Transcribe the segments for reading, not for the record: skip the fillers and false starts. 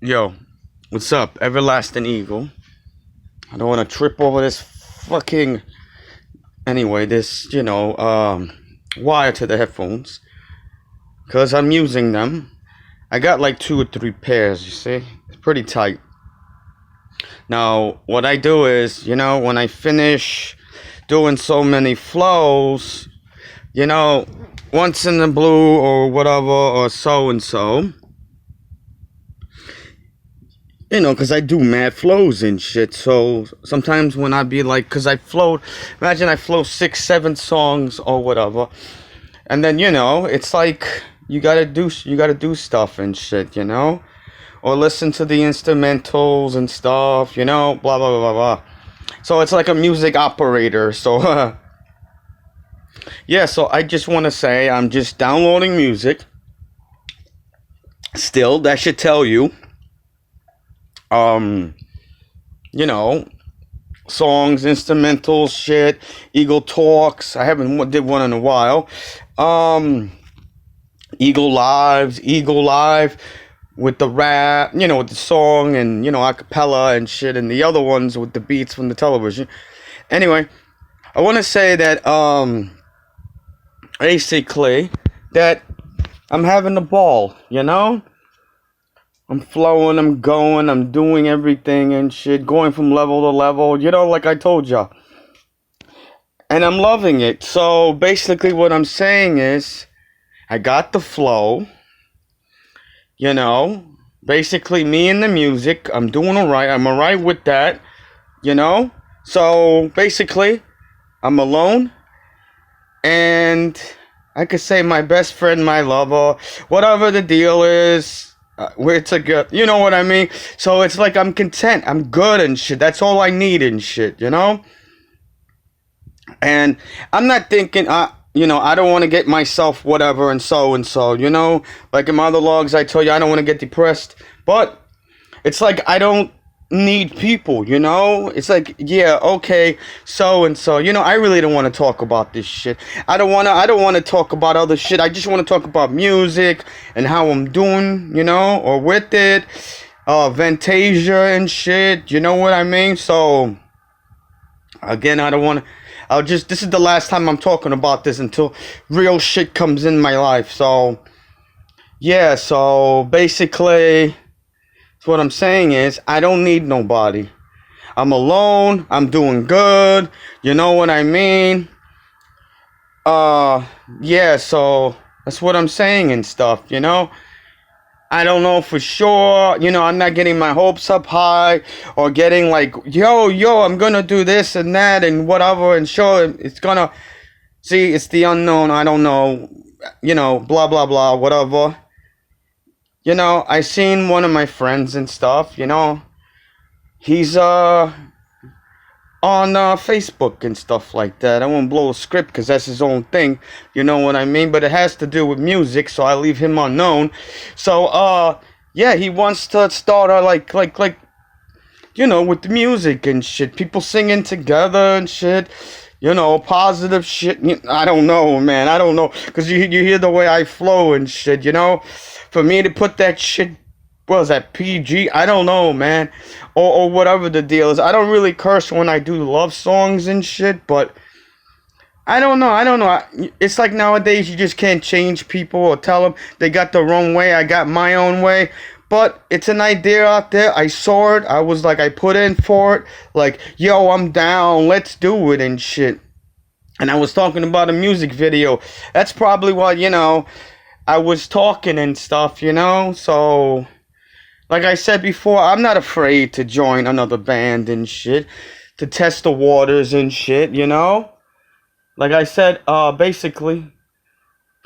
Yo, what's up, Everlasting Eagle? I don't want to trip over this fucking. Anyway, this, wire to the headphones. Because I'm using them. I got like 2 or 3 pairs, you see? It's pretty tight. Now, what I do is, when I finish doing so many flows, once in the blue or whatever, or so and so. Because I do mad flows and shit. So sometimes when I be like, because imagine I flow 6, 7 songs or whatever. And then, it's like you gotta do stuff and shit, or listen to the instrumentals and stuff, blah, blah, blah, blah, blah. So it's like a music operator. So, yeah, so I just want to say I'm just downloading music. Still, that should tell you. Songs, instrumentals, shit, Eagle Talks. I haven't did one in a while. Eagle Live with the rap, with the song and, acapella and shit, and the other ones with the beats from the television. Anyway, I want to say that, basically, that I'm having a ball, I'm flowing, I'm going, I'm doing everything and shit, going from level to level, like I told ya. And I'm loving it. So basically what I'm saying is, I got the flow, basically me and the music, I'm doing alright, I'm alright with that, So basically, I'm alone, and I could say my best friend, my lover, whatever the deal is. We're together, you know what I mean? So it's like I'm content, I'm good and shit. That's all I need and shit, And I'm not thinking, I don't want to get myself whatever and so. Like in my other logs, I told you I don't want to get depressed. But it's like I don't need people, It's like, yeah, okay, so I really don't want to talk about this shit. I don't want to talk about other shit. I just want to talk about music and how I'm doing, or with it, Fantasia and shit, you know what I mean? So again, this is the last time I'm talking about this until real shit comes in my life. So yeah, so basically, what I'm saying is, I don't need nobody. I'm alone. I'm doing good. You know what I mean? Yeah, so that's what I'm saying and stuff, I don't know for sure, I'm not getting my hopes up high or getting like, yo, I'm gonna do this and that and whatever and sure, it's gonna, see, it's the unknown, I don't know, blah, blah, blah, whatever. I seen one of my friends and stuff, he's, on Facebook and stuff like that. I won't blow a script because that's his own thing, you know what I mean? But it has to do with music, so I leave him unknown. So, yeah, he wants to start, like, with the music and shit. People singing together and shit. Positive shit. I don't know, man. I don't know. Because you hear the way I flow and shit, For me to put that shit, what is that, PG? I don't know, man. Or whatever the deal is. I don't really curse when I do love songs and shit, but I don't know. It's like nowadays you just can't change people or tell them they got the wrong way. I got my own way. But it's an idea out there. I saw it. I was like, I put in for it. Like, yo, I'm down. Let's do it and shit. And I was talking about a music video. That's probably why, I was talking and stuff, So, like I said before, I'm not afraid to join another band and shit. To test the waters and shit, Like I said, basically,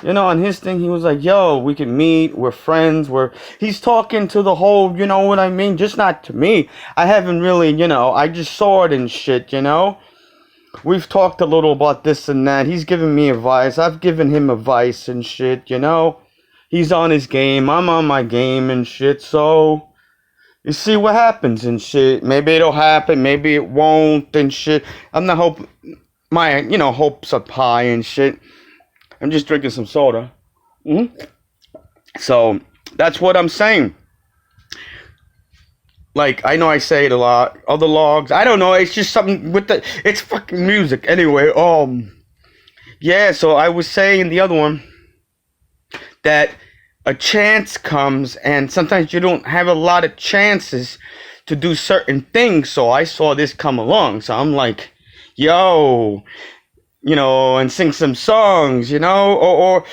on his thing, he was like, yo, we can meet, we're friends, he's talking to the whole, you know what I mean? Just not to me. I haven't really, I just saw it and shit, We've talked a little about this and that. He's given me advice. I've given him advice and shit, He's on his game. I'm on my game and shit. So, you see what happens and shit. Maybe it'll happen. Maybe it won't and shit. I'm not my, hopes up high and shit. I'm just drinking some soda. So, that's what I'm saying. Like, I know I say it a lot. Other logs. I don't know. It's just something with the. It's fucking music. Anyway, yeah. So I was saying the other one that a chance comes, and sometimes you don't have a lot of chances to do certain things. So I saw this come along. So I'm like, yo, and sing some songs, or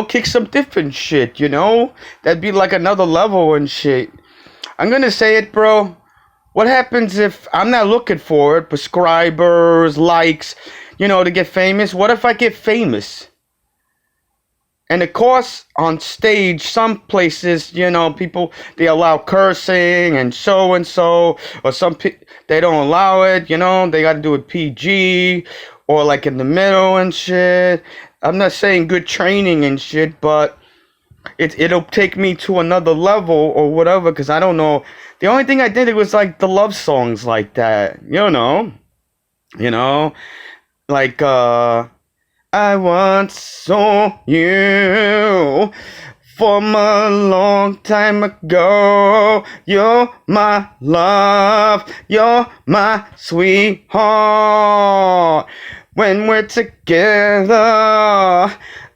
kick some different shit, That'd be like another level and shit. I'm gonna say it, bro. What happens if I'm not looking for it, subscribers, likes, to get famous? What if I get famous? And of course, on stage, some places, people, they allow cursing and so, or they don't allow it, they gotta do it PG, or like in the middle and shit. I'm not saying good training and shit, but it'll take me to another level or whatever, because I don't know. The only thing I did, it was like the love songs like that, you know, like, I once saw you from a long time ago. You're my love, you're my sweetheart. When we're together,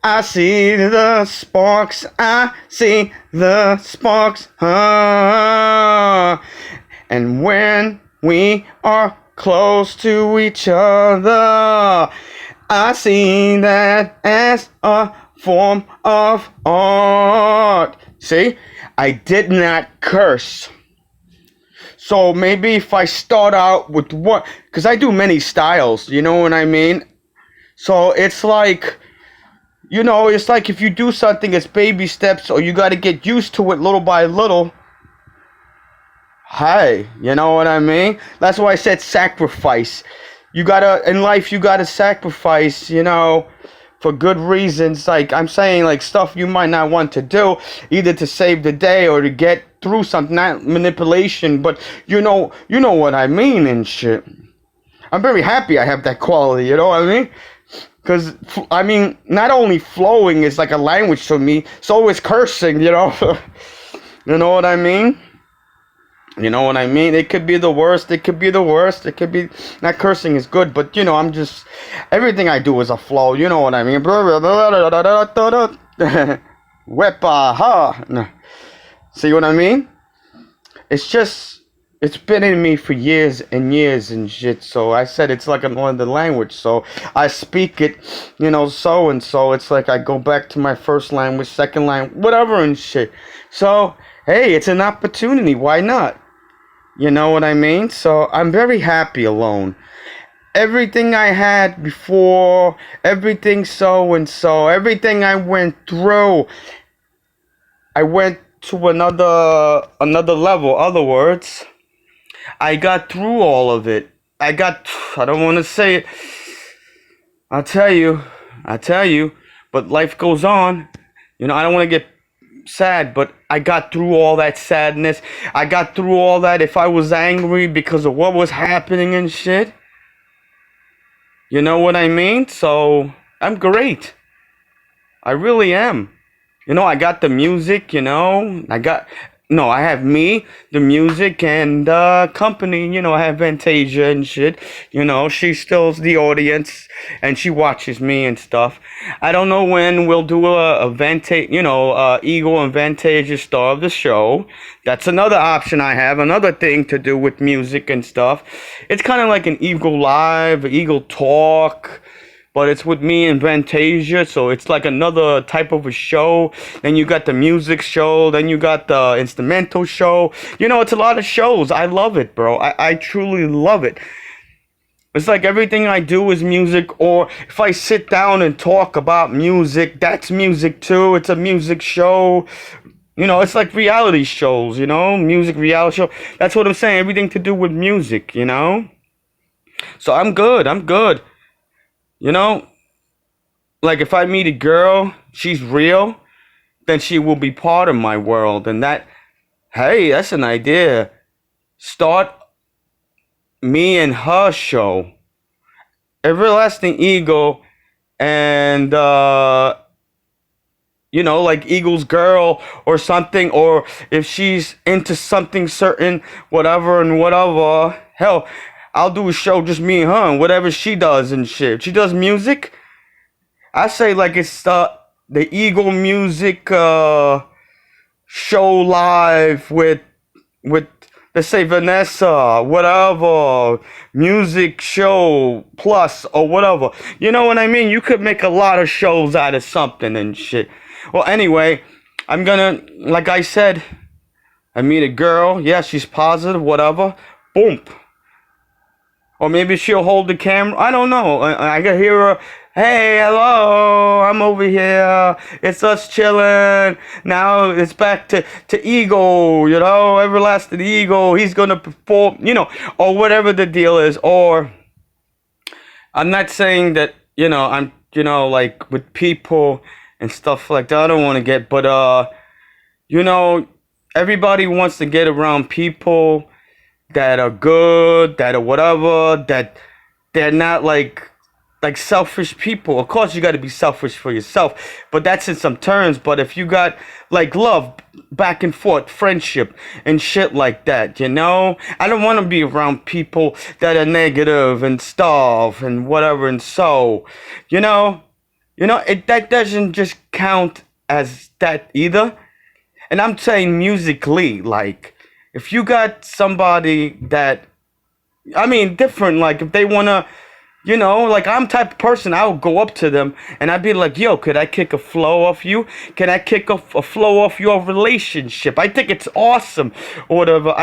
I see the sparks, I see the sparks. And when we are close to each other, I see that as a form of art. See, I did not curse. So maybe if I start out with what, because I do many styles, you know what I mean? So it's like, it's like if you do something, it's baby steps, or you got to get used to it little by little. Hey, you know what I mean? That's why I said sacrifice. In life, you gotta sacrifice, for good reasons. Like, I'm saying, like, stuff you might not want to do, either to save the day or to get through something, not manipulation, but you know what I mean and shit. I'm very happy I have that quality, you know what I mean? Because, not only flowing is like a language to me, so is cursing, you know? You know what I mean? You know what I mean? It could be the worst. It could be the worst. It could be... Not cursing is good, but, I'm just... Everything I do is a flow. You know what I mean? Wepa, ha. See what I mean? It's just... It's been in me for years and years and shit. So I said it's like another language. So I speak it, so and so. It's like I go back to my first language, second language, whatever and shit. So, hey, it's an opportunity. Why not? You know what I mean? So I'm very happy alone. Everything I had before, everything so and so, everything I went through, I went to another level. Other words, I got through all of it. I don't want to say it. I'll tell you, but life goes on. I don't want to get sad, but I got through all that sadness. I got through all that. If I was angry because of what was happening and shit, you know what I mean? So I'm great. I really am. I got the music, I have me, the music, and company, I have Fantasia and shit, she stills the audience, and she watches me and stuff. I don't know when we'll do a Eagle and Fantasia star of the show. That's another option I have, another thing to do with music and stuff. It's kind of like an Eagle Live, Eagle Talk, but it's with me and Fantasia, so it's like another type of a show. Then you got the music show, then you got the instrumental show. It's a lot of shows. I love it, bro. I truly love it. It's like everything I do is music, or if I sit down and talk about music, that's music too. It's a music show. It's like reality shows, music reality show. That's what I'm saying, everything to do with music, So I'm good. Like if I meet a girl, she's real, then she will be part of my world. And hey, that's an idea. Start me and her show. Everlasting Ego and like Eagle's girl or something, or if she's into something certain, whatever and whatever. Hell, I'll do a show just me and her and whatever she does and shit. If she does music, I say like it's the Eagle music show live with let's say Vanessa, whatever, music show plus or whatever. You know what I mean? You could make a lot of shows out of something and shit. Well, anyway, I'm gonna, like I said, I meet a girl. Yeah, she's positive, whatever. Boom. Or maybe she'll hold the camera. I don't know. I can hear her. Hey, hello. I'm over here. It's us chilling. Now it's back to Eagle, everlasting Eagle. He's going to perform, or whatever the deal is. Or I'm not saying that, I'm, like with people and stuff like that. I don't want to get, but, everybody wants to get around people that are good, that are whatever, that they're not like selfish people. Of course, you got to be selfish for yourself, but that's in some terms. But if you got like love, back and forth, friendship, and shit like that, I don't want to be around people that are negative and stuff and whatever. And so, that doesn't just count as that either. And I'm saying musically, like, if you got somebody that, different, like, if they want to, like, I'm type of person, I would go up to them, and I'd be like, yo, could I kick a flow off you? Can I kick a flow off your relationship? I think it's awesome, or whatever.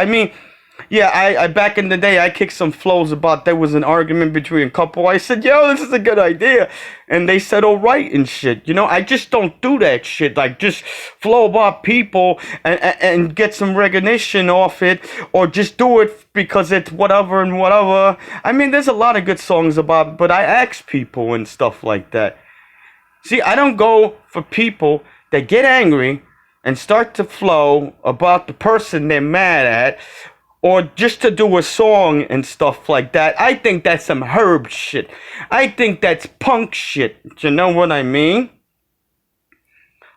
Yeah, I back in the day, I kicked some flows about there was an argument between a couple. I said, yo, this is a good idea. And they said, all right and shit. I just don't do that shit. Like, just flow about people and get some recognition off it. Or just do it because it's whatever and whatever. There's a lot of good songs about it, but I ask people and stuff like that. See, I don't go for people that get angry and start to flow about the person they're mad at, or just to do a song and stuff like that. I think that's some herb shit. I think that's punk shit. You know what I mean?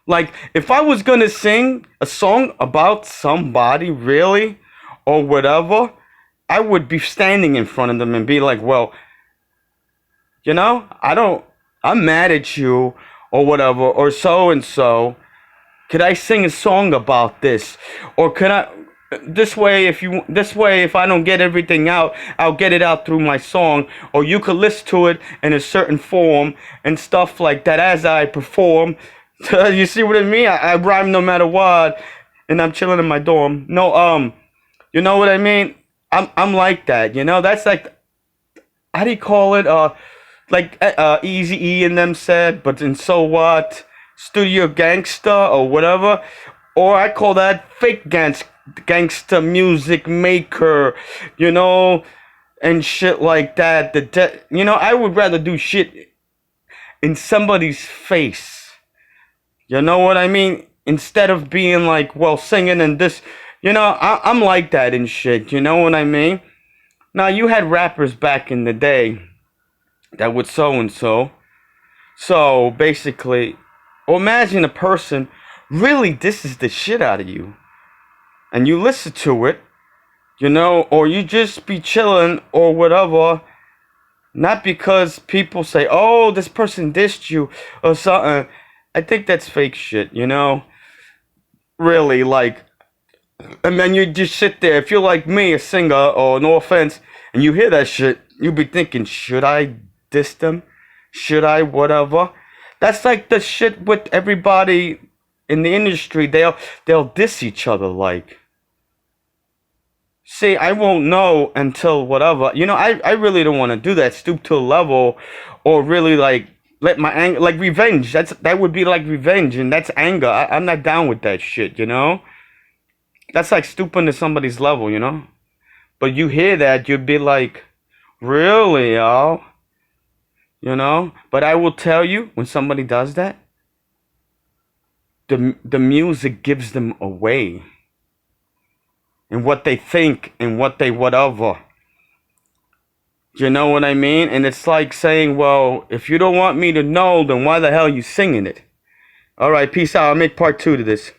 Like, if I was gonna sing a song about somebody, really, or whatever, I would be standing in front of them and be like, well, I'm mad at you, or whatever, or so and so. Could I sing a song about this? Or could I... This way, if I don't get everything out, I'll get it out through my song, or you could listen to it in a certain form and stuff like that as I perform. You see what I mean? I rhyme no matter what, and I'm chilling in my dorm. No, you know what I mean? I'm like that. That's like, how do you call it? Like Eazy-E and them said, but then so what? Studio gangsta or whatever, or I call that fake gangster music maker, and shit like that. I would rather do shit in somebody's face. You know what I mean? Instead of being like, well, singing and this, I'm like that and shit. You know what I mean? Now, you had rappers back in the day that would so and so. So basically, imagine a person really disses the shit out of you, and you listen to it, or you just be chilling or whatever, not because people say, oh, this person dissed you or something. I think that's fake shit, really, like, and then you just sit there. If you're like me, a singer, or no offense, and you hear that shit, you be thinking, should I diss them? Should I whatever? That's like the shit with everybody in the industry. They'll diss each other, like. See, I won't know until whatever. I really don't want to do that. Stoop to a level, or really like let my anger, like revenge. That would be like revenge, and that's anger. I'm not down with that shit. That's like stooping to somebody's level. But you hear that, you'd be like, really, y'all? But I will tell you, when somebody does that, the music gives them away. And what they think and what they whatever. You know what I mean? And it's like saying, well, if you don't want me to know, then why the hell are you singing it? All right, peace out. I'll make part 2 to this.